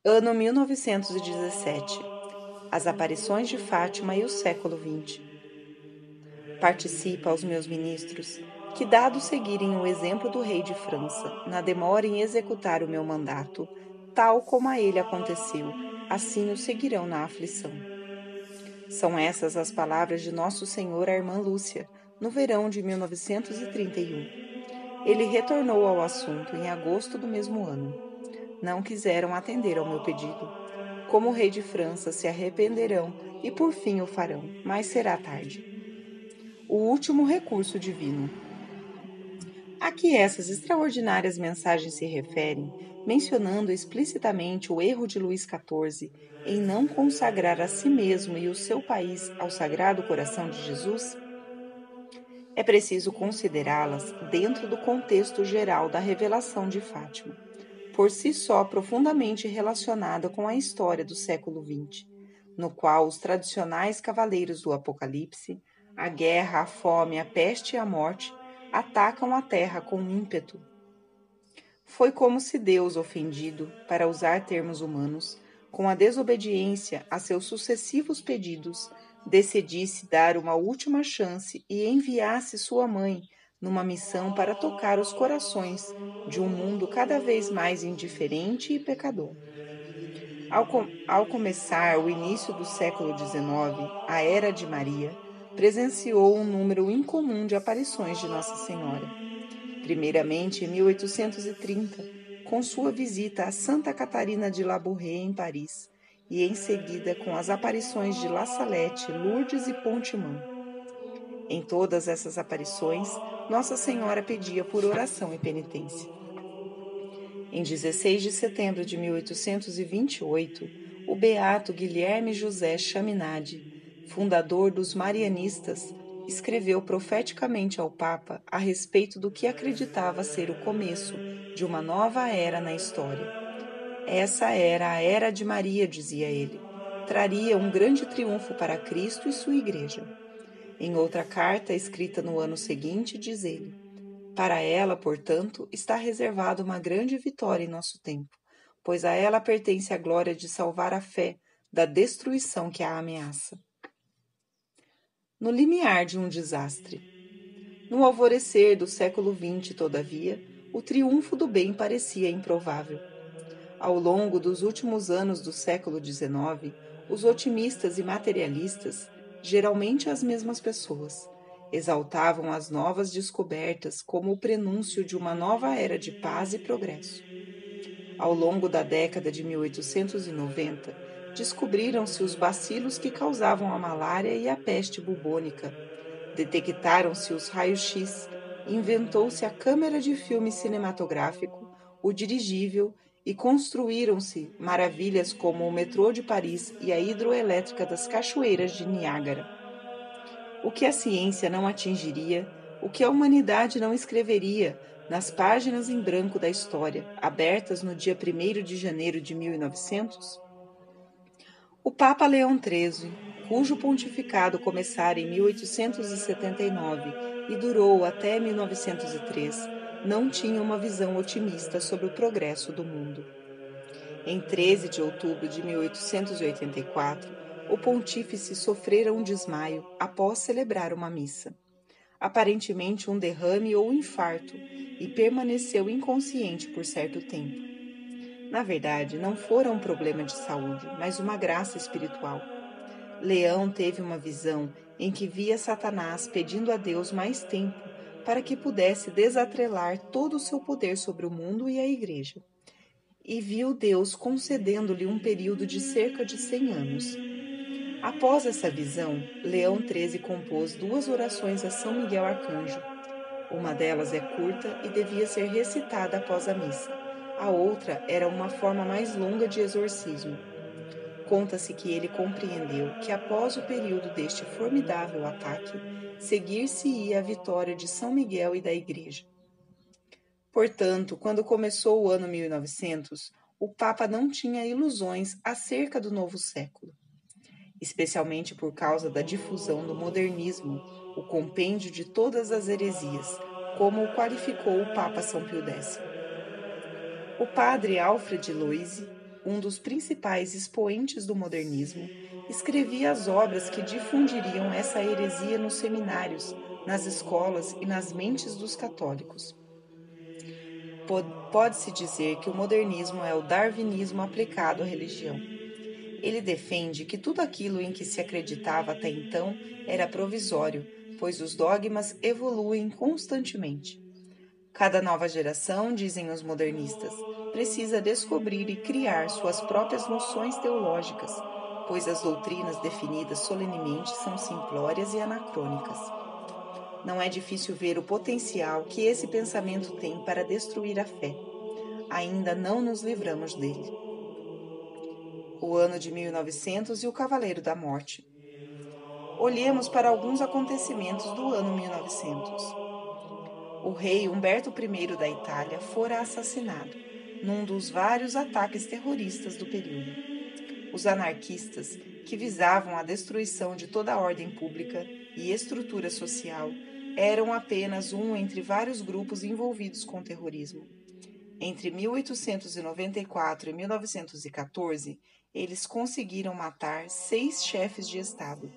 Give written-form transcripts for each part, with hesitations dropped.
Ano 1917. As aparições de Fátima e o século XX. Participa aos meus ministros que, dado seguirem o exemplo do rei de França, na demora em executar o meu mandato, tal como a ele aconteceu, assim o seguirão na aflição. São essas as palavras de Nosso Senhor à irmã Lúcia, no verão de 1931. Ele retornou ao assunto em agosto do mesmo ano. Não quiseram atender ao meu pedido. Como o rei de França se arrependerão e por fim o farão, mas será tarde. O último recurso divino. A que essas extraordinárias mensagens se referem, mencionando explicitamente o erro de Luís XIV em não consagrar a si mesmo e o seu país ao Sagrado Coração de Jesus? É preciso considerá-las dentro do contexto geral da revelação de Fátima, por si só profundamente relacionada com a história do século XX, no qual os tradicionais cavaleiros do Apocalipse, a guerra, a fome, a peste e a morte, atacam a terra com ímpeto. Foi como se Deus, ofendido, para usar termos humanos, com a desobediência a seus sucessivos pedidos, decidisse dar uma última chance e enviasse sua mãe numa missão para tocar os corações de um mundo cada vez mais indiferente e pecador. Ao começar o início do século XIX, a Era de Maria presenciou um número incomum de aparições de Nossa Senhora. Primeiramente em 1830, com sua visita a Santa Catarina de Labouré, em Paris, e em seguida com as aparições de La Salette, Lourdes e Pontimão. Em todas essas aparições, Nossa Senhora pedia por oração e penitência. Em 16 de setembro de 1828, o beato Guilherme José Chaminade, fundador dos Marianistas, escreveu profeticamente ao Papa a respeito do que acreditava ser o começo de uma nova era na história. Essa era a Era de Maria, dizia ele. Traria um grande triunfo para Cristo e sua Igreja. Em outra carta, escrita no ano seguinte, diz ele: para ela, portanto, está reservada uma grande vitória em nosso tempo, pois a ela pertence a glória de salvar a fé da destruição que a ameaça. No limiar de um desastre. No alvorecer do século XX, todavia, o triunfo do bem parecia improvável. Ao longo dos últimos anos do século XIX, os otimistas e materialistas, geralmente as mesmas pessoas, exaltavam as novas descobertas como o prenúncio de uma nova era de paz e progresso. Ao longo da década de 1890, descobriram-se os bacilos que causavam a malária e a peste bubônica. Detectaram-se os raios-x, inventou-se a câmera de filme cinematográfico, o dirigível e construíram-se maravilhas como o metrô de Paris e a hidroelétrica das cachoeiras de Niágara. O que a ciência não atingiria, o que a humanidade não escreveria nas páginas em branco da história, abertas no dia 1º de janeiro de 1900? O Papa Leão XIII, cujo pontificado começara em 1879 e durou até 1903, não tinha uma visão otimista sobre o progresso do mundo. Em 13 de outubro de 1884, o pontífice sofrera um desmaio após celebrar uma missa. Aparentemente um derrame ou infarto, e permaneceu inconsciente por certo tempo. Na verdade, não fora um problema de saúde, mas uma graça espiritual. Leão teve uma visão em que via Satanás pedindo a Deus mais tempo para que pudesse desatrelar todo o seu poder sobre o mundo e a Igreja. E viu Deus concedendo-lhe um período de cerca de 100 anos. Após essa visão, Leão XIII compôs 2 orações a São Miguel Arcanjo. Uma delas é curta e devia ser recitada após a missa. A outra era uma forma mais longa de exorcismo. Conta-se que ele compreendeu que após o período deste formidável ataque, seguir-se-ia a vitória de São Miguel e da Igreja. Portanto, quando começou o ano 1900, o Papa não tinha ilusões acerca do novo século, especialmente por causa da difusão do modernismo, o compêndio de todas as heresias, como o qualificou o Papa São Pio X. O padre Alfred Loisy, um dos principais expoentes do modernismo, escrevia as obras que difundiriam essa heresia nos seminários, nas escolas e nas mentes dos católicos. Pode-se dizer que o modernismo é o darwinismo aplicado à religião. Ele defende que tudo aquilo em que se acreditava até então era provisório, pois os dogmas evoluem constantemente. Cada nova geração, dizem os modernistas, precisa descobrir e criar suas próprias noções teológicas, pois as doutrinas definidas solenemente são simplórias e anacrônicas. Não é difícil ver o potencial que esse pensamento tem para destruir a fé. Ainda não nos livramos dele. O ano de 1900 e o Cavaleiro da Morte. Olhemos para alguns acontecimentos do ano 1900. O rei Humberto I da Itália fora assassinado, num dos vários ataques terroristas do período. Os anarquistas, que visavam a destruição de toda a ordem pública e estrutura social, eram apenas um entre vários grupos envolvidos com o terrorismo. Entre 1894 e 1914, eles conseguiram matar 6 chefes de Estado.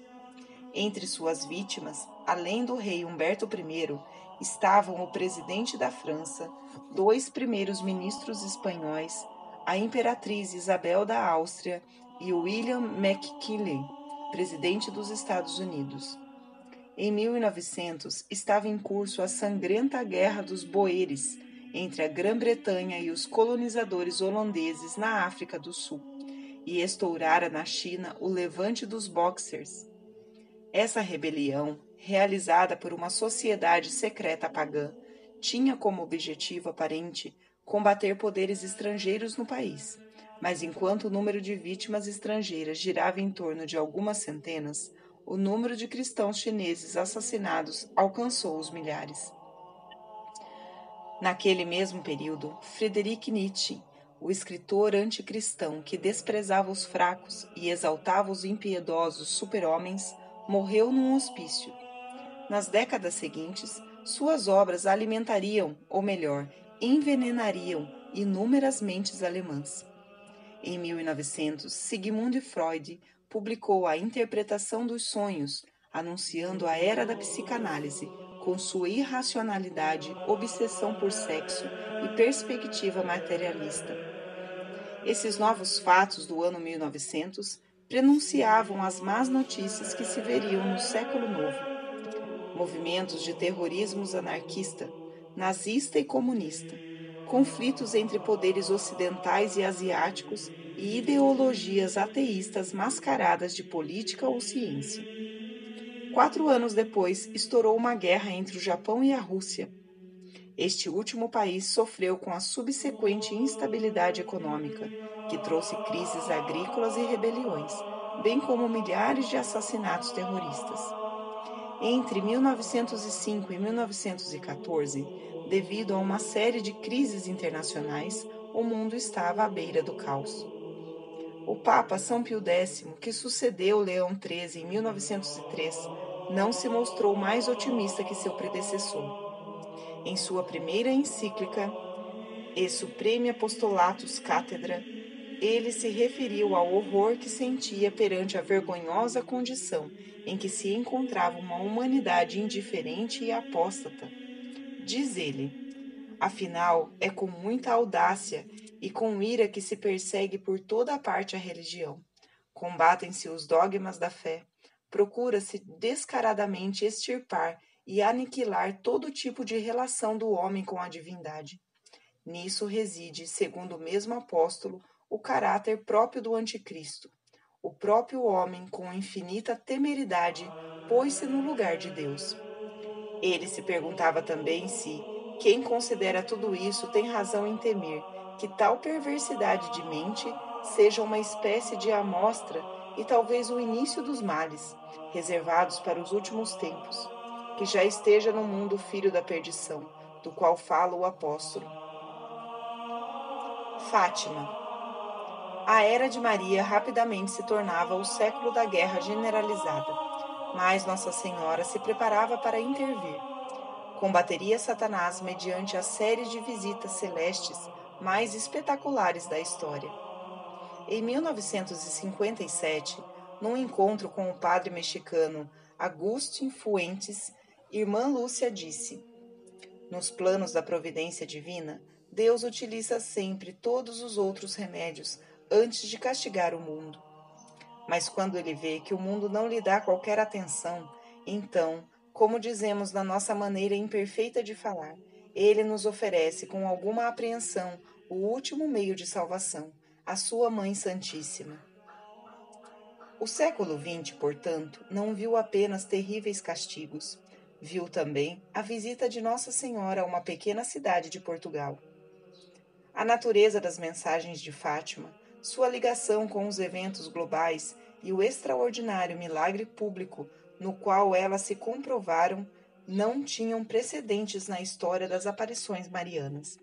Entre suas vítimas, além do rei Humberto I, estavam o presidente da França, 2 primeiros ministros espanhóis, a imperatriz Isabel da Áustria e William McKinley, presidente dos Estados Unidos. Em 1900, estava em curso a sangrenta Guerra dos Boeres entre a Grã-Bretanha e os colonizadores holandeses na África do Sul, e estourara na China o levante dos Boxers. Essa rebelião, realizada por uma sociedade secreta pagã, tinha como objetivo aparente combater poderes estrangeiros no país, mas enquanto o número de vítimas estrangeiras girava em torno de algumas centenas, o número de cristãos chineses assassinados alcançou os milhares. Naquele mesmo período, Friedrich Nietzsche, o escritor anticristão que desprezava os fracos e exaltava os impiedosos super-homens, morreu num hospício. Nas décadas seguintes, suas obras alimentariam, ou melhor, envenenariam inúmeras mentes alemãs. Em 1900, Sigmund Freud publicou A Interpretação dos Sonhos, anunciando a era da psicanálise, com sua irracionalidade, obsessão por sexo e perspectiva materialista. Esses novos fatos do ano 1900 prenunciavam as más notícias que se veriam no século novo. Movimentos de terrorismo anarquista, nazista e comunista, conflitos entre poderes ocidentais e asiáticos e ideologias ateístas mascaradas de política ou ciência. 4 anos depois, estourou uma guerra entre o Japão e a Rússia. Este último país sofreu com a subsequente instabilidade econômica, que trouxe crises agrícolas e rebeliões, bem como milhares de assassinatos terroristas. Entre 1905 e 1914, devido a uma série de crises internacionais, o mundo estava à beira do caos. O Papa São Pio X, que sucedeu Leão XIII em 1903, não se mostrou mais otimista que seu predecessor. Em sua primeira encíclica, E Supreme Apostolatus Cátedra, ele se referiu ao horror que sentia perante a vergonhosa condição em que se encontrava uma humanidade indiferente e apóstata. Diz ele: afinal, é com muita audácia e com ira que se persegue por toda a parte a religião. Combatem-se os dogmas da fé, procura-se descaradamente extirpar e aniquilar todo tipo de relação do homem com a divindade. Nisso reside, segundo o mesmo apóstolo, o caráter próprio do anticristo. O próprio homem, com infinita temeridade, pôs-se no lugar de Deus. Ele se perguntava também se, quem considera tudo isso tem razão em temer que tal perversidade de mente seja uma espécie de amostra e talvez o início dos males, reservados para os últimos tempos, que já esteja no mundo o filho da perdição, do qual fala o apóstolo. Fátima. A era de Maria rapidamente se tornava o século da guerra generalizada, mas Nossa Senhora se preparava para intervir. Combateria Satanás mediante a série de visitas celestes mais espetaculares da história. Em 1957, num encontro com o padre mexicano Agustín Fuentes, irmã Lúcia disse: nos planos da providência divina, Deus utiliza sempre todos os outros remédios antes de castigar o mundo. Mas quando ele vê que o mundo não lhe dá qualquer atenção, então, como dizemos na nossa maneira imperfeita de falar, ele nos oferece com alguma apreensão o último meio de salvação, a sua Mãe Santíssima. O século XX, portanto, não viu apenas terríveis castigos, viu também a visita de Nossa Senhora a uma pequena cidade de Portugal. A natureza das mensagens de Fátima, sua ligação com os eventos globais e o extraordinário milagre público no qual elas se comprovaram não tinham precedentes na história das aparições marianas.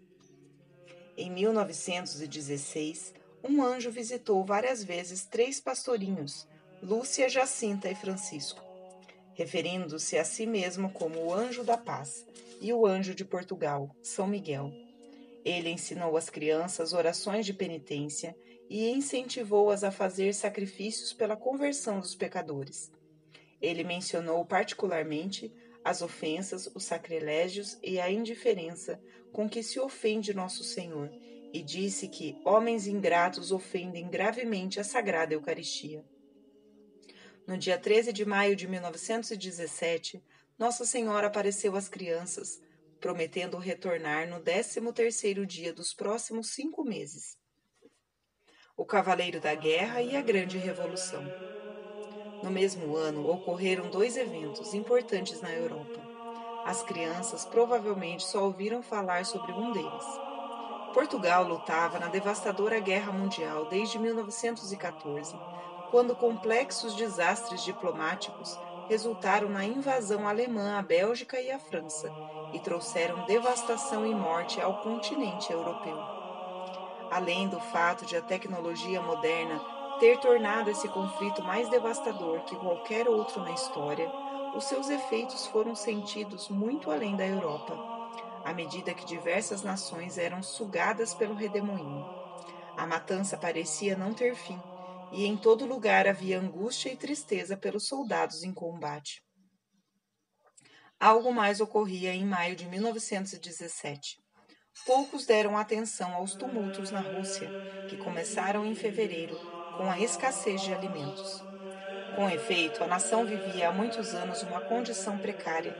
Em 1916, um anjo visitou várias vezes 3 pastorinhos, Lúcia, Jacinta e Francisco, referindo-se a si mesmo como o anjo da paz e o anjo de Portugal, São Miguel. Ele ensinou às crianças orações de penitência e incentivou-as a fazer sacrifícios pela conversão dos pecadores. Ele mencionou particularmente as ofensas, os sacrilégios e a indiferença com que se ofende Nosso Senhor, e disse que homens ingratos ofendem gravemente a Sagrada Eucaristia. No dia 13 de maio de 1917, Nossa Senhora apareceu às crianças, prometendo retornar no 13º dia dos próximos 5 meses. O Cavaleiro da Guerra e a Grande Revolução. No mesmo ano, ocorreram 2 eventos importantes na Europa. As crianças provavelmente só ouviram falar sobre um deles. Portugal lutava na devastadora Guerra Mundial desde 1914, quando complexos desastres diplomáticos resultaram na invasão alemã à Bélgica e à França e trouxeram devastação e morte ao continente europeu. Além do fato de a tecnologia moderna ter tornado esse conflito mais devastador que qualquer outro na história, os seus efeitos foram sentidos muito além da Europa, à medida que diversas nações eram sugadas pelo redemoinho. A matança parecia não ter fim, e em todo lugar havia angústia e tristeza pelos soldados em combate. Algo mais ocorria em maio de 1917. Poucos deram atenção aos tumultos na Rússia, que começaram em fevereiro, com a escassez de alimentos. Com efeito, a nação vivia há muitos anos uma condição precária.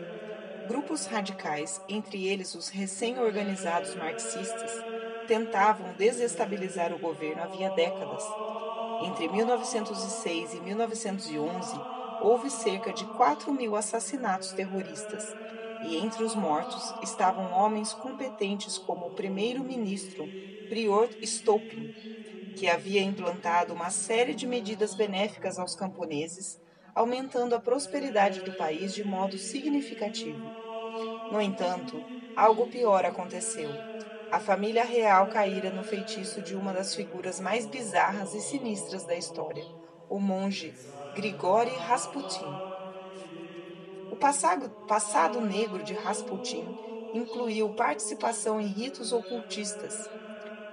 Grupos radicais, entre eles os recém-organizados marxistas, tentavam desestabilizar o governo havia décadas. Entre 1906 e 1911, houve cerca de 4.000 assassinatos terroristas, e entre os mortos estavam homens competentes como o primeiro-ministro Prior Stolpin, que havia implantado uma série de medidas benéficas aos camponeses, aumentando a prosperidade do país de modo significativo. No entanto, algo pior aconteceu. A família real caíra no feitiço de uma das figuras mais bizarras e sinistras da história, o monge Grigori Rasputin. O passado negro de Rasputin incluiu participação em ritos ocultistas.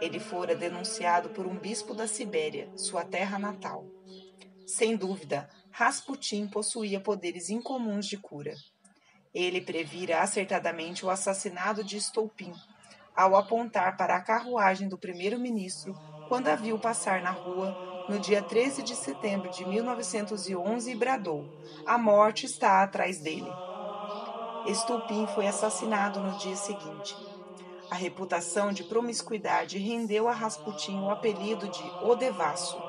Ele fora denunciado por um bispo da Sibéria, sua terra natal. Sem dúvida, Rasputin possuía poderes incomuns de cura. Ele previra acertadamente o assassinato de Stolpin, ao apontar para a carruagem do primeiro-ministro quando a viu passar na rua no dia 13 de setembro de 1911 e bradou: "A morte está atrás dele". Stolpin foi assassinado no dia seguinte. A reputação de promiscuidade rendeu a Rasputin o apelido de O Devasso,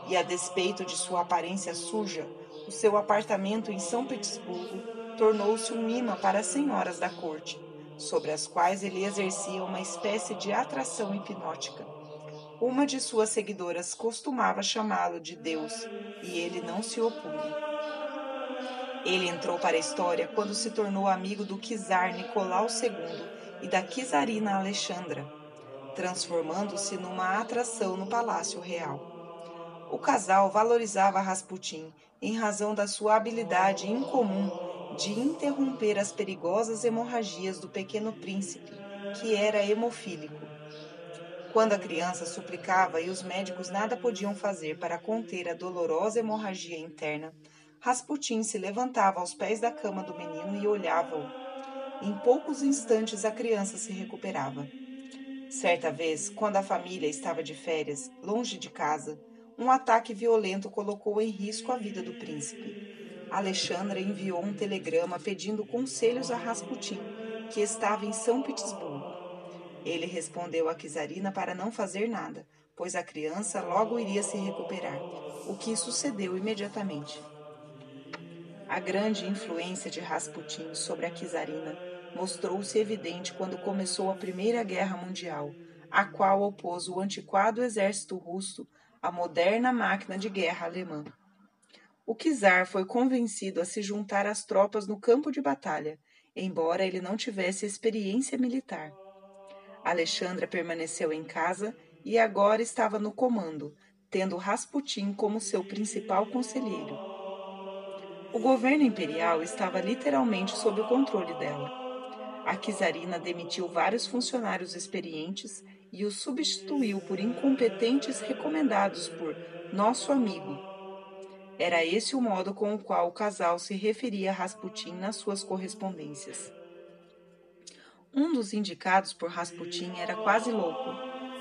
e a despeito de sua aparência suja, o seu apartamento em São Petersburgo tornou-se um imã para as senhoras da corte, sobre as quais ele exercia uma espécie de atração hipnótica. Uma de suas seguidoras costumava chamá-lo de Deus, e ele não se opunha. Ele entrou para a história quando se tornou amigo do czar Nicolau II e da czarina Alexandra, transformando-se numa atração no Palácio Real. O casal valorizava Rasputin em razão da sua habilidade incomum de interromper as perigosas hemorragias do pequeno príncipe, que era hemofílico. Quando a criança suplicava e os médicos nada podiam fazer para conter a dolorosa hemorragia interna, Rasputin se levantava aos pés da cama do menino e olhava-o. Em poucos instantes a criança se recuperava. Certa vez, quando a família estava de férias, longe de casa, um ataque violento colocou em risco a vida do príncipe. Alexandra enviou um telegrama pedindo conselhos a Rasputin, que estava em São Petersburgo. Ele respondeu a czarina para não fazer nada, pois a criança logo iria se recuperar, o que sucedeu imediatamente. A grande influência de Rasputin sobre a czarina mostrou-se evidente quando começou a Primeira Guerra Mundial, a qual opôs o antiquado exército russo à moderna máquina de guerra alemã. O czar foi convencido a se juntar às tropas no campo de batalha, embora ele não tivesse experiência militar. Alexandra permaneceu em casa e agora estava no comando, tendo Rasputin como seu principal conselheiro. O governo imperial estava literalmente sob o controle dela. A czarina demitiu vários funcionários experientes e os substituiu por incompetentes recomendados por nosso amigo. Era esse o modo com o qual o casal se referia a Rasputin nas suas correspondências. Um dos indicados por Rasputin era quase louco.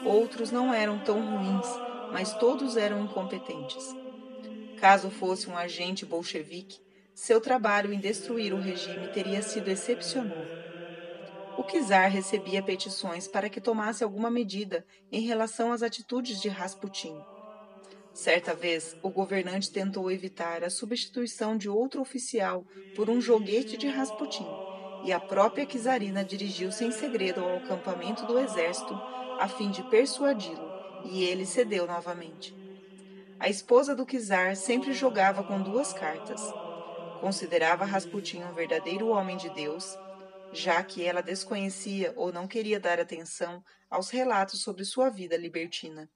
Outros não eram tão ruins, mas todos eram incompetentes. Caso fosse um agente bolchevique, seu trabalho em destruir o regime teria sido excepcional. O czar recebia petições para que tomasse alguma medida em relação às atitudes de Rasputin. Certa vez, o governante tentou evitar a substituição de outro oficial por um joguete de Rasputin, e a própria czarina dirigiu-se em segredo ao acampamento do exército a fim de persuadi-lo, e ele cedeu novamente. A esposa do czar sempre jogava com duas cartas. Considerava Rasputin um verdadeiro homem de Deus, já que ela desconhecia ou não queria dar atenção aos relatos sobre sua vida libertina,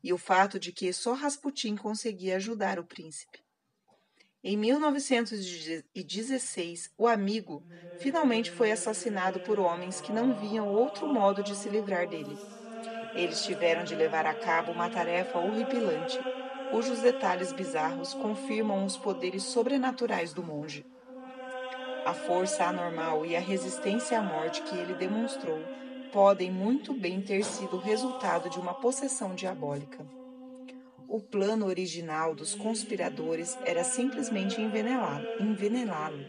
e o fato de que só Rasputin conseguia ajudar o príncipe. Em 1916, o amigo finalmente foi assassinado por homens que não viam outro modo de se livrar dele. Eles tiveram de levar a cabo uma tarefa horripilante, cujos detalhes bizarros confirmam os poderes sobrenaturais do monge. A força anormal e a resistência à morte que ele demonstrou podem muito bem ter sido o resultado de uma possessão diabólica. O plano original dos conspiradores era simplesmente envenená-lo.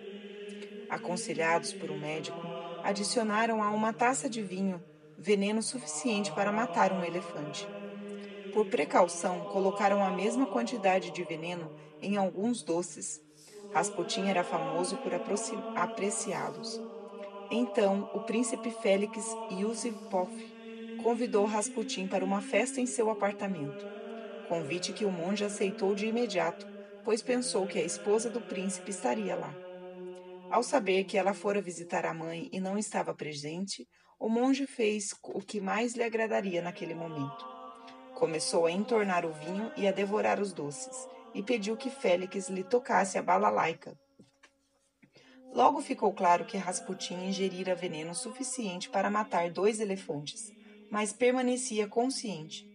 Aconselhados por um médico, adicionaram a uma taça de vinho veneno suficiente para matar um elefante. Por precaução, colocaram a mesma quantidade de veneno em alguns doces. Rasputin era famoso por apreciá-los. Então, o príncipe Félix Yusupov convidou Rasputin para uma festa em seu apartamento. Convite que o monge aceitou de imediato, pois pensou que a esposa do príncipe estaria lá. Ao saber que ela fora visitar a mãe e não estava presente, o monge fez o que mais lhe agradaria naquele momento. Começou a entornar o vinho e a devorar os doces, e pediu que Félix lhe tocasse a balalaica. Logo ficou claro que Rasputin ingerira veneno suficiente para matar 2 elefantes, mas permanecia consciente.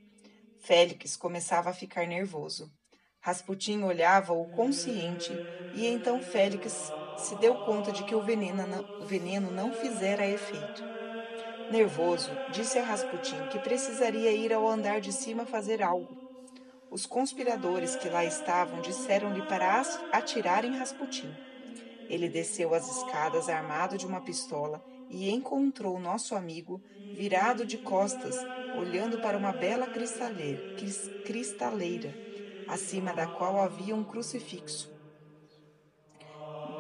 Félix começava a ficar nervoso. Rasputin olhava-o consciente e então Félix se deu conta de que o veneno não fizera efeito. Nervoso, disse a Rasputin que precisaria ir ao andar de cima fazer algo. Os conspiradores que lá estavam disseram-lhe para atirar em Rasputin. Ele desceu as escadas armado de uma pistola e encontrou nosso amigo virado de costas, olhando para uma bela cristaleira, acima da qual havia um crucifixo.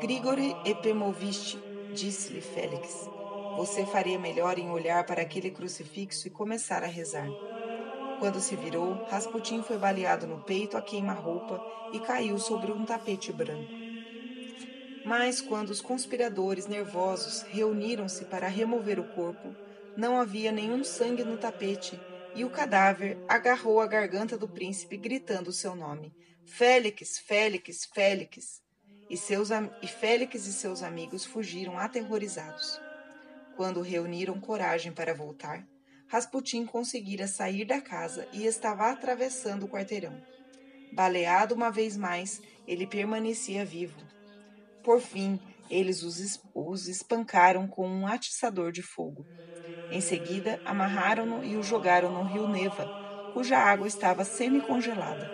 Grigori Epimovich, disse-lhe Félix, você faria melhor em olhar para aquele crucifixo e começar a rezar. Quando se virou, Rasputin foi baleado no peito a queima-roupa e caiu sobre um tapete branco. Mas quando os conspiradores nervosos reuniram-se para remover o corpo, não havia nenhum sangue no tapete e o cadáver agarrou a garganta do príncipe gritando o seu nome. Félix, Félix, Félix! E Félix e seus amigos fugiram aterrorizados. Quando reuniram coragem para voltar, Rasputin conseguira sair da casa e estava atravessando o quarteirão. Baleado uma vez mais, ele permanecia vivo. Por fim, eles os espancaram com um atiçador de fogo. Em seguida, amarraram-no e o jogaram no rio Neva, cuja água estava semi-congelada.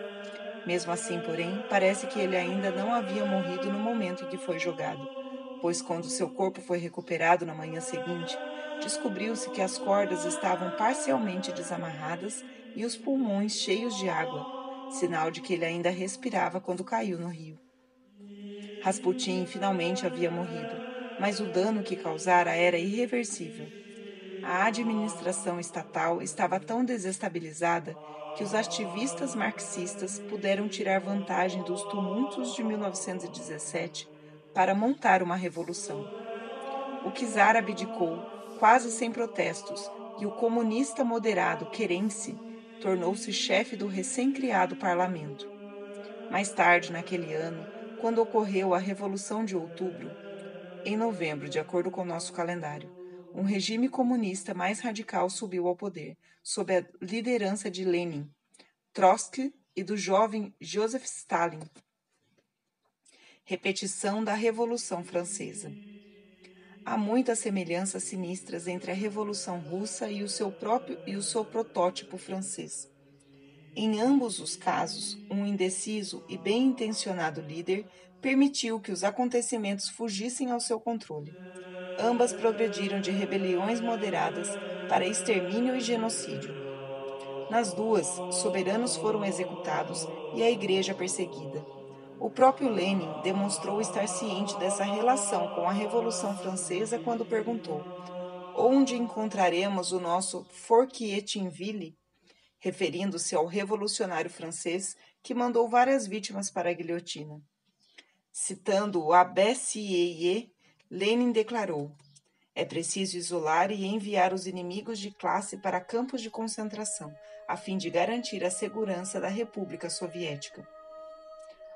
Mesmo assim, porém, parece que ele ainda não havia morrido no momento em que foi jogado, pois quando seu corpo foi recuperado na manhã seguinte, descobriu-se que as cordas estavam parcialmente desamarradas e os pulmões cheios de água, sinal de que ele ainda respirava quando caiu no rio. Rasputin finalmente havia morrido, mas o dano que causara era irreversível. A administração estatal estava tão desestabilizada que os ativistas marxistas puderam tirar vantagem dos tumultos de 1917 para montar uma revolução. O czar abdicou, quase sem protestos, e o comunista moderado Kerenci tornou-se chefe do recém-criado parlamento. Mais tarde, naquele ano, quando ocorreu a Revolução de Outubro, em novembro, de acordo com o nosso calendário, um regime comunista mais radical subiu ao poder, sob a liderança de Lenin, Trotsky e do jovem Joseph Stalin. Repetição da Revolução Francesa. Há muitas semelhanças sinistras entre a Revolução Russa e o seu protótipo francês. Em ambos os casos, um indeciso e bem-intencionado líder permitiu que os acontecimentos fugissem ao seu controle. Ambas progrediram de rebeliões moderadas para extermínio e genocídio. Nas duas, soberanos foram executados e a igreja perseguida. O próprio Lenin demonstrou estar ciente dessa relação com a Revolução Francesa quando perguntou: onde encontraremos o nosso Forquietinville? Referindo-se ao revolucionário francês que mandou várias vítimas para a guilhotina. Citando o Abbé Sieyès, Lenin declarou: é preciso isolar e enviar os inimigos de classe para campos de concentração, a fim de garantir a segurança da República Soviética.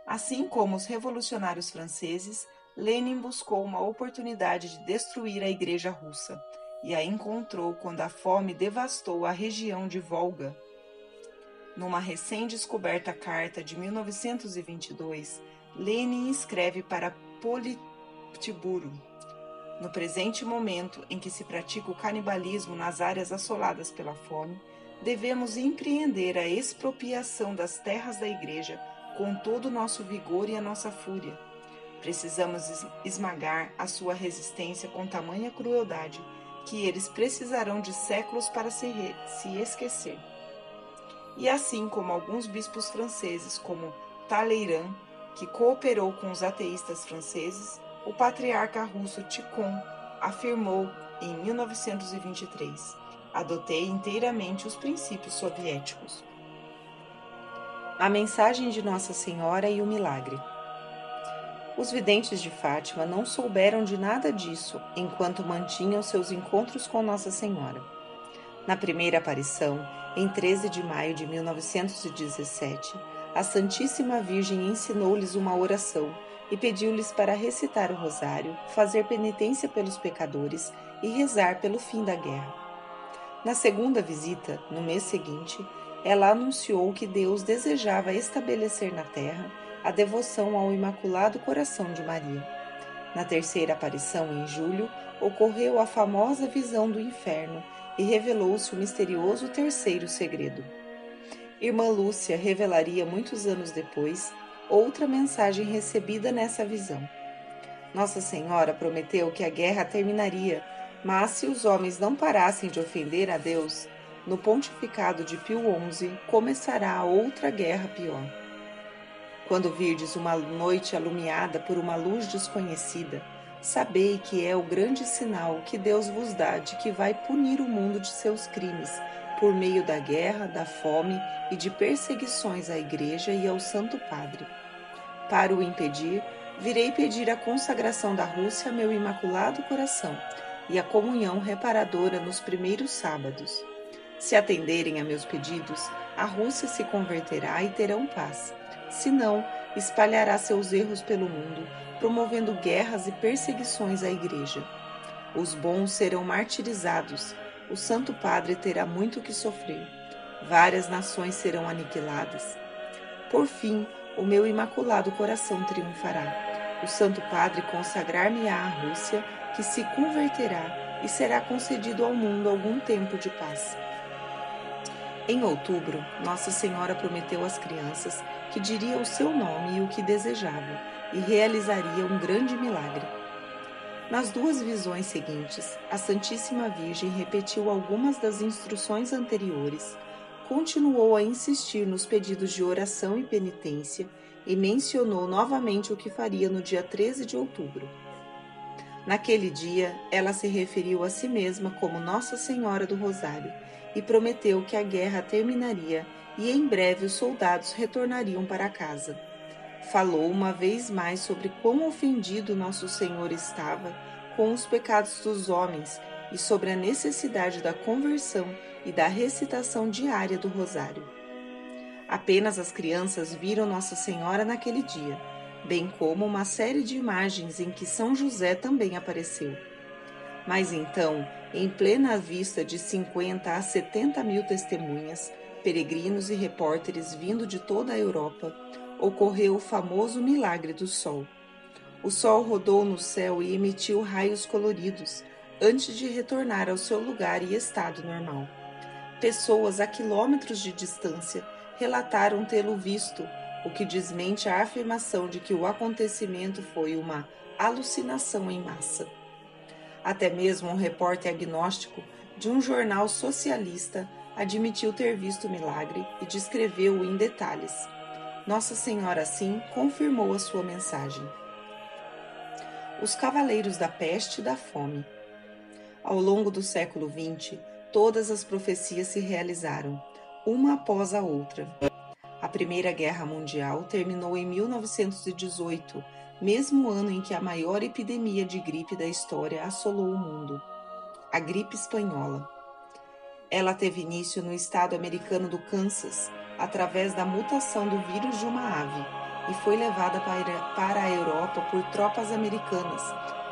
Assim como os revolucionários franceses, Lenin buscou uma oportunidade de destruir a Igreja Russa, e a encontrou quando a fome devastou a região de Volga. Numa recém-descoberta carta de 1922, Lenin escreve para Politburo: no presente momento em que se pratica o canibalismo nas áreas assoladas pela fome, devemos empreender a expropriação das terras da Igreja com todo o nosso vigor e a nossa fúria. Precisamos esmagar a sua resistência com tamanha crueldade que eles precisarão de séculos para se esquecer. E assim como alguns bispos franceses, como Talleyrand, que cooperou com os ateístas franceses, o patriarca russo Tikhon afirmou em 1923: adotei inteiramente os princípios soviéticos. A mensagem de Nossa Senhora e o milagre. Os videntes de Fátima não souberam de nada disso enquanto mantinham seus encontros com Nossa Senhora. Na primeira aparição, em 13 de maio de 1917, a Santíssima Virgem ensinou-lhes uma oração e pediu-lhes para recitar o rosário, fazer penitência pelos pecadores e rezar pelo fim da guerra. Na segunda visita, no mês seguinte, ela anunciou que Deus desejava estabelecer na terra a devoção ao Imaculado Coração de Maria. Na terceira aparição, em julho, ocorreu a famosa visão do inferno e revelou-se o misterioso terceiro segredo. Irmã Lúcia revelaria muitos anos depois outra mensagem recebida nessa visão. Nossa Senhora prometeu que a guerra terminaria, mas se os homens não parassem de ofender a Deus, no pontificado de Pio XI começará outra guerra pior. Quando virdes uma noite alumiada por uma luz desconhecida, sabei que é o grande sinal que Deus vos dá de que vai punir o mundo de seus crimes, por meio da guerra, da fome e de perseguições à Igreja e ao Santo Padre. Para o impedir, virei pedir a consagração da Rússia a meu Imaculado Coração e a comunhão reparadora nos primeiros sábados. Se atenderem a meus pedidos, a Rússia se converterá e terão paz. Se não, espalhará seus erros pelo mundo, promovendo guerras e perseguições à Igreja. Os bons serão martirizados, o Santo Padre terá muito que sofrer. Várias nações serão aniquiladas. Por fim, o meu imaculado coração triunfará. O Santo Padre consagrar-me-á à Rússia, que se converterá e será concedido ao mundo algum tempo de paz. Em outubro, Nossa Senhora prometeu às crianças que diria o seu nome e o que desejava, e realizaria um grande milagre. Nas duas visões seguintes, a Santíssima Virgem repetiu algumas das instruções anteriores, continuou a insistir nos pedidos de oração e penitência e mencionou novamente o que faria no dia 13 de outubro. Naquele dia, ela se referiu a si mesma como Nossa Senhora do Rosário e prometeu que a guerra terminaria e em breve os soldados retornariam para casa. Falou uma vez mais sobre quão ofendido Nosso Senhor estava com os pecados dos homens e sobre a necessidade da conversão e da recitação diária do Rosário. Apenas as crianças viram Nossa Senhora naquele dia, bem como uma série de imagens em que São José também apareceu. Mas então, em plena vista de 50 a 70 mil testemunhas, peregrinos e repórteres vindo de toda a Europa, ocorreu o famoso milagre do Sol. O Sol rodou no céu e emitiu raios coloridos, antes de retornar ao seu lugar e estado normal. Pessoas a quilômetros de distância relataram tê-lo visto, o que desmente a afirmação de que o acontecimento foi uma alucinação em massa. Até mesmo um repórter agnóstico de um jornal socialista admitiu ter visto o milagre e descreveu-o em detalhes. Nossa Senhora, assim, confirmou a sua mensagem. Os Cavaleiros da Peste e da Fome. Ao longo do século XX, todas as profecias se realizaram, uma após a outra. A Primeira Guerra Mundial terminou em 1918, mesmo ano em que a maior epidemia de gripe da história assolou o mundo, a gripe espanhola. Ela teve início no estado americano do Kansas, através da mutação do vírus de uma ave, e foi levada para a Europa por tropas americanas,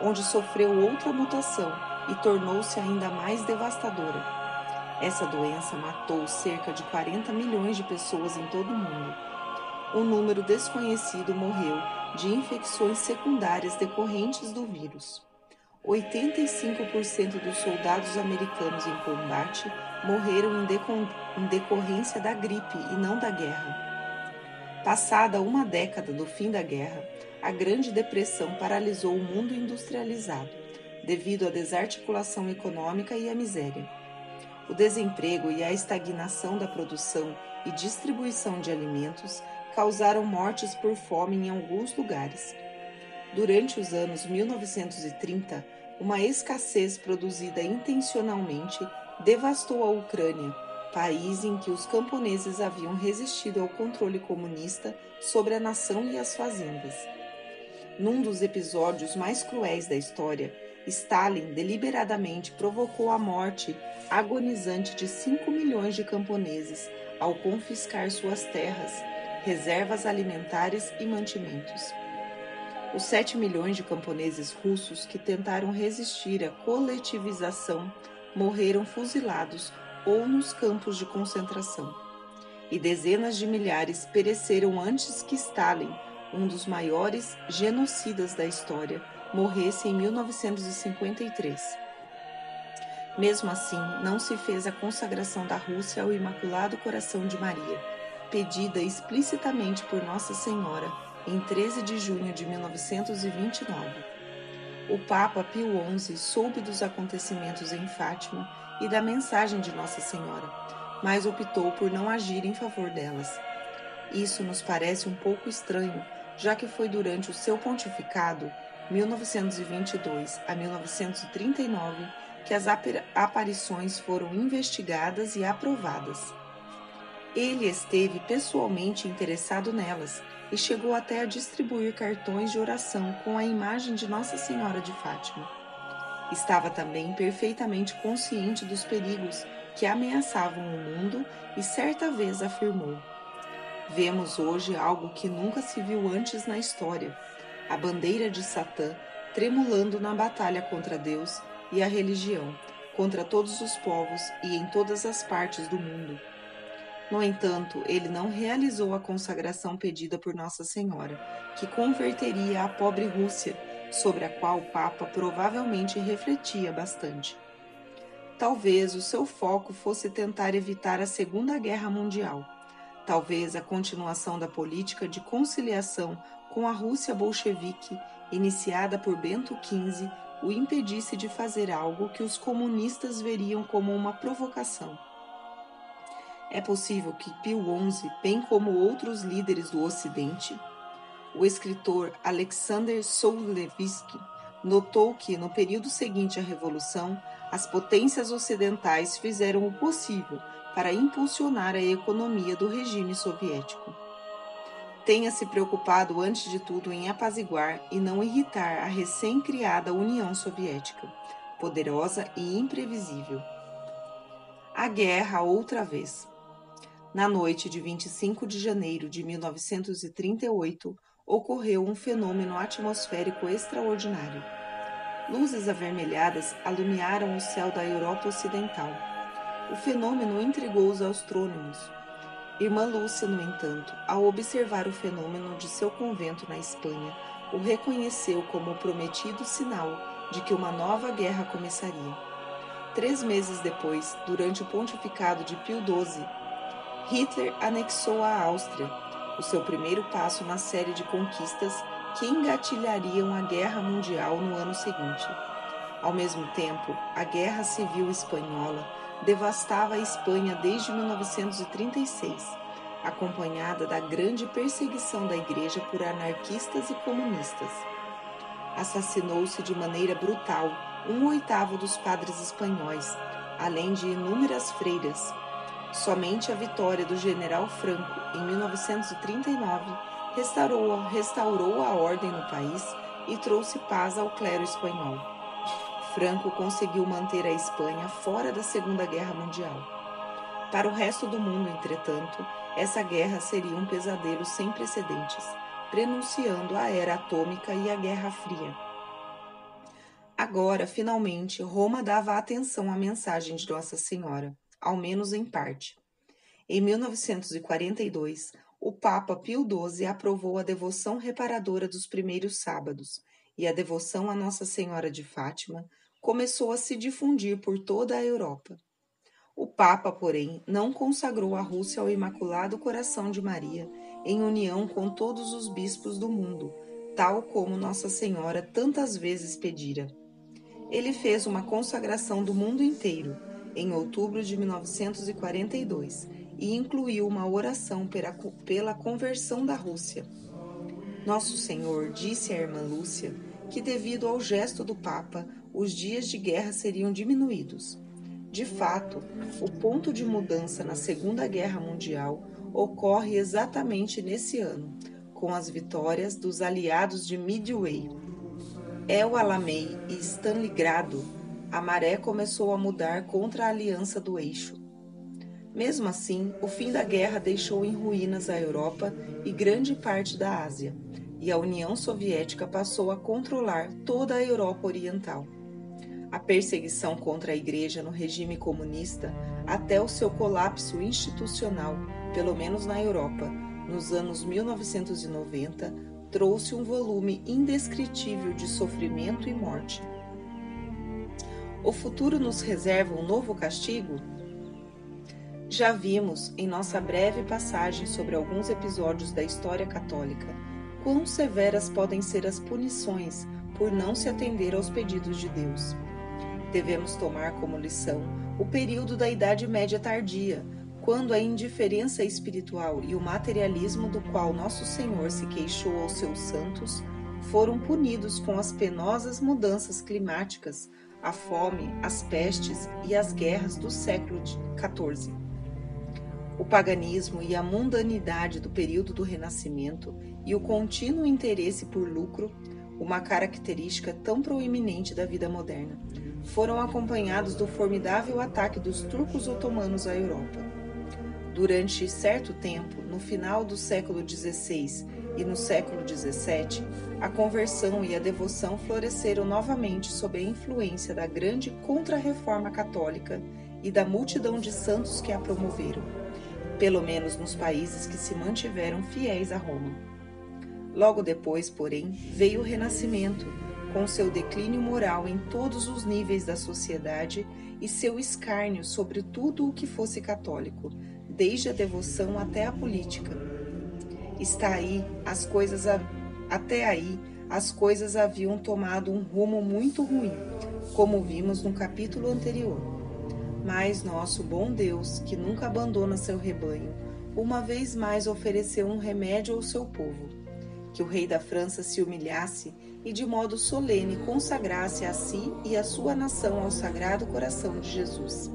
onde sofreu outra mutação e tornou-se ainda mais devastadora. Essa doença matou cerca de 40 milhões de pessoas em todo o mundo. Um número desconhecido morreu de infecções secundárias decorrentes do vírus. 85% dos soldados americanos em combate morreram em decorrência da gripe e não da guerra. Passada uma década do fim da guerra, a Grande Depressão paralisou o mundo industrializado, devido à desarticulação econômica e à miséria. O desemprego e a estagnação da produção e distribuição de alimentos causaram mortes por fome em alguns lugares. Durante os anos 1930, uma escassez produzida intencionalmente devastou a Ucrânia, país em que os camponeses haviam resistido ao controle comunista sobre a nação e as fazendas. Num dos episódios mais cruéis da história, Stalin deliberadamente provocou a morte agonizante de 5 milhões de camponeses ao confiscar suas terras, reservas alimentares e mantimentos. Os 7 milhões de camponeses russos que tentaram resistir à coletivização morreram fuzilados ou nos campos de concentração. E dezenas de milhares pereceram antes que Stalin, um dos maiores genocidas da história, morresse em 1953. Mesmo assim, não se fez a consagração da Rússia ao Imaculado Coração de Maria, pedida explicitamente por Nossa Senhora em 13 de junho de 1929. O Papa Pio XI soube dos acontecimentos em Fátima e da mensagem de Nossa Senhora, mas optou por não agir em favor delas. Isso nos parece um pouco estranho, já que foi durante o seu pontificado, 1922 a 1939, que as aparições foram investigadas e aprovadas. Ele esteve pessoalmente interessado nelas e chegou até a distribuir cartões de oração com a imagem de Nossa Senhora de Fátima. Estava também perfeitamente consciente dos perigos que ameaçavam o mundo e certa vez afirmou: "Vemos hoje algo que nunca se viu antes na história, a bandeira de Satã tremulando na batalha contra Deus e a religião, contra todos os povos e em todas as partes do mundo. No entanto, ele não realizou a consagração pedida por Nossa Senhora, que converteria a pobre Rússia, sobre a qual o Papa provavelmente refletia bastante. Talvez o seu foco fosse tentar evitar a Segunda Guerra Mundial. Talvez a continuação da política de conciliação com a Rússia bolchevique, iniciada por Bento XV, o impedisse de fazer algo que os comunistas veriam como uma provocação. É possível que Pio XI, bem como outros líderes do Ocidente, o escritor Alexander Soulevsky notou que, no período seguinte à Revolução, as potências ocidentais fizeram o possível para impulsionar a economia do regime soviético. Tenha se preocupado antes de tudo em apaziguar e não irritar a recém-criada União Soviética, poderosa e imprevisível. A guerra outra vez. Na noite de 25 de janeiro de 1938, ocorreu um fenômeno atmosférico extraordinário. Luzes avermelhadas alumiaram o céu da Europa Ocidental. O fenômeno intrigou os astrônomos. Irmã Lúcia, no entanto, ao observar o fenômeno de seu convento na Espanha, o reconheceu como o prometido sinal de que uma nova guerra começaria. 3 meses depois, durante o pontificado de Pio XII, Hitler anexou a Áustria, o seu primeiro passo na série de conquistas que engatilhariam a Guerra Mundial no ano seguinte. Ao mesmo tempo, a Guerra Civil Espanhola devastava a Espanha desde 1936, acompanhada da grande perseguição da Igreja por anarquistas e comunistas. Assassinou-se de maneira brutal 1/8 dos padres espanhóis, além de inúmeras freiras. Somente a vitória do general Franco, em 1939, restaurou a ordem no país e trouxe paz ao clero espanhol. Franco conseguiu manter a Espanha fora da Segunda Guerra Mundial. Para o resto do mundo, entretanto, essa guerra seria um pesadelo sem precedentes, prenunciando a era atômica e a Guerra Fria. Agora, finalmente, Roma dava atenção à mensagem de Nossa Senhora, ao menos em parte. Em 1942, o Papa Pio XII aprovou a devoção reparadora dos primeiros sábados, e a devoção a Nossa Senhora de Fátima começou a se difundir por toda a Europa. O Papa, porém, não consagrou a Rússia ao Imaculado Coração de Maria em união com todos os bispos do mundo, tal como Nossa Senhora tantas vezes pedira. Ele fez uma consagração do mundo inteiro, em outubro de 1942, e incluiu uma oração pela conversão da Rússia. Nosso Senhor disse à irmã Lúcia que, devido ao gesto do Papa, os dias de guerra seriam diminuídos. De fato, o ponto de mudança na Segunda Guerra Mundial ocorre exatamente nesse ano, com as vitórias dos aliados de Midway. El Alamein e Stalingrado, a maré começou a mudar contra a Aliança do Eixo. Mesmo assim, o fim da guerra deixou em ruínas a Europa e grande parte da Ásia, e a União Soviética passou a controlar toda a Europa Oriental. A perseguição contra a Igreja no regime comunista, até o seu colapso institucional, pelo menos na Europa, nos anos 1990, trouxe um volume indescritível de sofrimento e morte. O futuro nos reserva um novo castigo? Já vimos, em nossa breve passagem sobre alguns episódios da história católica, quão severas podem ser as punições por não se atender aos pedidos de Deus. Devemos tomar como lição o período da Idade Média tardia, quando a indiferença espiritual e o materialismo do qual Nosso Senhor se queixou aos seus santos foram punidos com as penosas mudanças climáticas, a fome, as pestes e as guerras do século XIV. O paganismo e a mundanidade do período do Renascimento e o contínuo interesse por lucro, uma característica tão proeminente da vida moderna, foram acompanhados do formidável ataque dos turcos otomanos à Europa. Durante certo tempo, no final do século XVI e no século XVII, a conversão e a devoção floresceram novamente sob a influência da grande contra-reforma católica e da multidão de santos que a promoveram, pelo menos nos países que se mantiveram fiéis a Roma. Logo depois, porém, veio o Renascimento, com seu declínio moral em todos os níveis da sociedade e seu escárnio sobre tudo o que fosse católico, desde a devoção até a política. Até aí, as coisas haviam tomado um rumo muito ruim, como vimos no capítulo anterior. Mas nosso bom Deus, que nunca abandona seu rebanho, uma vez mais ofereceu um remédio ao seu povo: que o rei da França se humilhasse e de modo solene consagrasse a si e a sua nação ao Sagrado Coração de Jesus.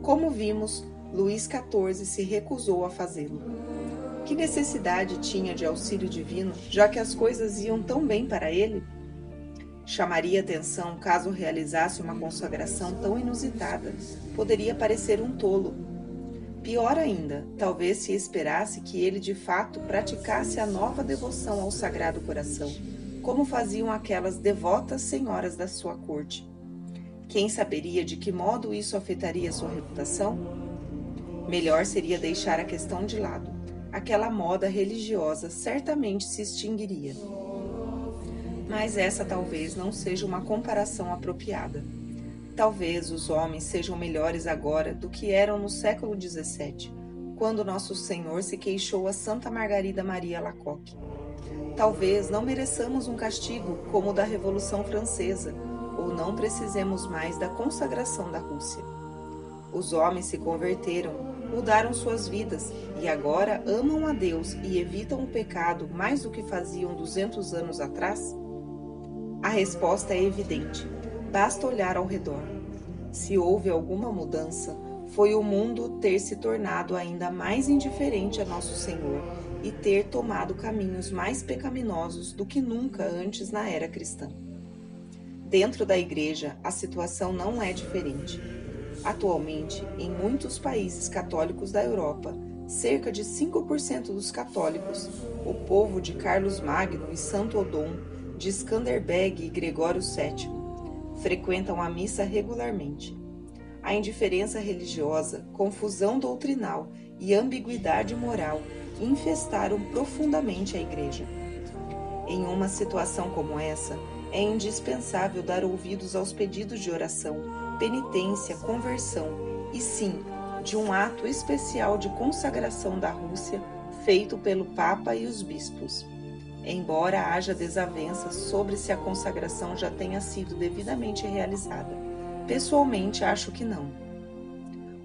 Como vimos, Luís XIV se recusou a fazê-lo. Que necessidade tinha de auxílio divino, já que as coisas iam tão bem para ele? Chamaria atenção caso realizasse uma consagração tão inusitada. Poderia parecer um tolo. Pior ainda, talvez se esperasse que ele de fato praticasse a nova devoção ao Sagrado Coração, como faziam aquelas devotas senhoras da sua corte. Quem saberia de que modo isso afetaria sua reputação? Melhor seria deixar a questão de lado. Aquela moda religiosa certamente se extinguiria. Mas essa talvez não seja uma comparação apropriada. Talvez os homens sejam melhores agora do que eram no século XVII, quando Nosso Senhor se queixou a Santa Margarida Maria Alacoque. Talvez não mereçamos um castigo como o da Revolução Francesa, ou não precisemos mais da consagração da Rússia. Os homens se converteram, mudaram suas vidas e agora amam a Deus e evitam o pecado mais do que faziam 200 anos atrás? A resposta é evidente. Basta olhar ao redor. Se houve alguma mudança, foi o mundo ter se tornado ainda mais indiferente a Nosso Senhor e ter tomado caminhos mais pecaminosos do que nunca antes na era cristã. Dentro da Igreja, a situação não é diferente. Atualmente, em muitos países católicos da Europa, cerca de 5% dos católicos, o povo de Carlos Magno e Santo Odom, de Skanderbeg e Gregório VII, frequentam a missa regularmente. A indiferença religiosa, confusão doutrinal e ambiguidade moral infestaram profundamente a Igreja. Em uma situação como essa, é indispensável dar ouvidos aos pedidos de oração, penitência, conversão e, sim, de um ato especial de consagração da Rússia feito pelo Papa e os bispos. Embora haja desavenças sobre se a consagração já tenha sido devidamente realizada, pessoalmente acho que não.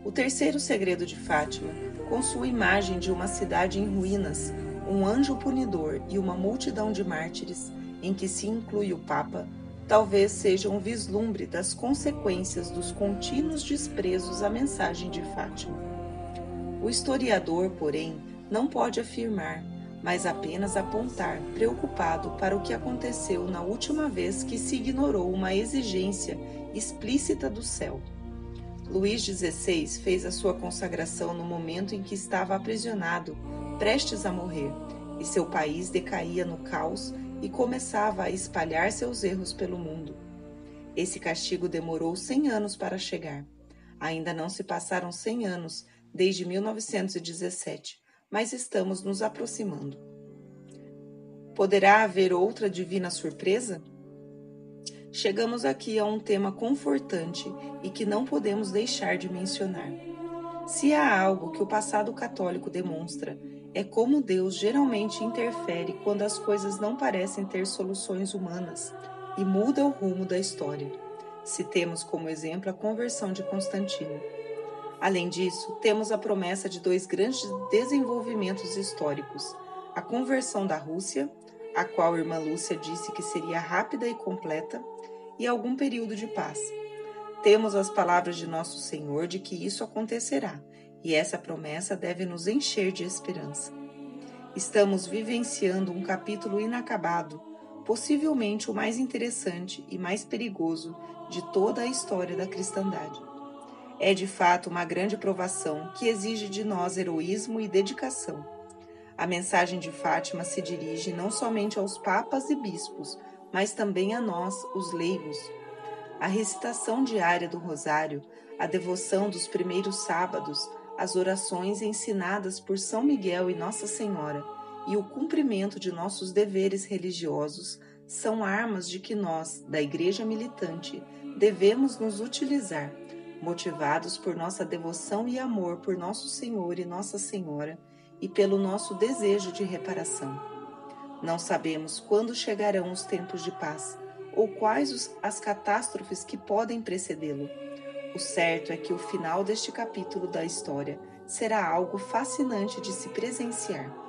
O terceiro segredo de Fátima, com sua imagem de uma cidade em ruínas, um anjo punidor e uma multidão de mártires, em que se inclui o Papa, talvez seja um vislumbre das consequências dos contínuos desprezos à mensagem de Fátima. O historiador, porém, não pode afirmar, mas apenas apontar, preocupado, para o que aconteceu na última vez que se ignorou uma exigência explícita do céu. Luís XVI fez a sua consagração no momento em que estava aprisionado, prestes a morrer, e seu país decaía no caos e começava a espalhar seus erros pelo mundo. Esse castigo demorou 100 anos para chegar. Ainda não se passaram 100 anos desde 1917, mas estamos nos aproximando. Poderá haver outra divina surpresa? Chegamos aqui a um tema confortante e que não podemos deixar de mencionar. Se há algo que o passado católico demonstra, é como Deus geralmente interfere quando as coisas não parecem ter soluções humanas e muda o rumo da história. Citemos como exemplo a conversão de Constantino. Além disso, temos a promessa de 2 grandes desenvolvimentos históricos: a conversão da Rússia, a qual a irmã Lúcia disse que seria rápida e completa, e algum período de paz. Temos as palavras de Nosso Senhor de que isso acontecerá, e essa promessa deve nos encher de esperança. Estamos vivenciando um capítulo inacabado, possivelmente o mais interessante e mais perigoso de toda a história da cristandade. É de fato uma grande provação que exige de nós heroísmo e dedicação. A mensagem de Fátima se dirige não somente aos papas e bispos, mas também a nós, os leigos. A recitação diária do Rosário, a devoção dos primeiros sábados, as orações ensinadas por São Miguel e Nossa Senhora e o cumprimento de nossos deveres religiosos são armas de que nós, da Igreja militante, devemos nos utilizar, motivados por nossa devoção e amor por Nosso Senhor e Nossa Senhora e pelo nosso desejo de reparação. Não sabemos quando chegarão os tempos de paz, ou quais as catástrofes que podem precedê-lo. O certo é que o final deste capítulo da história será algo fascinante de se presenciar.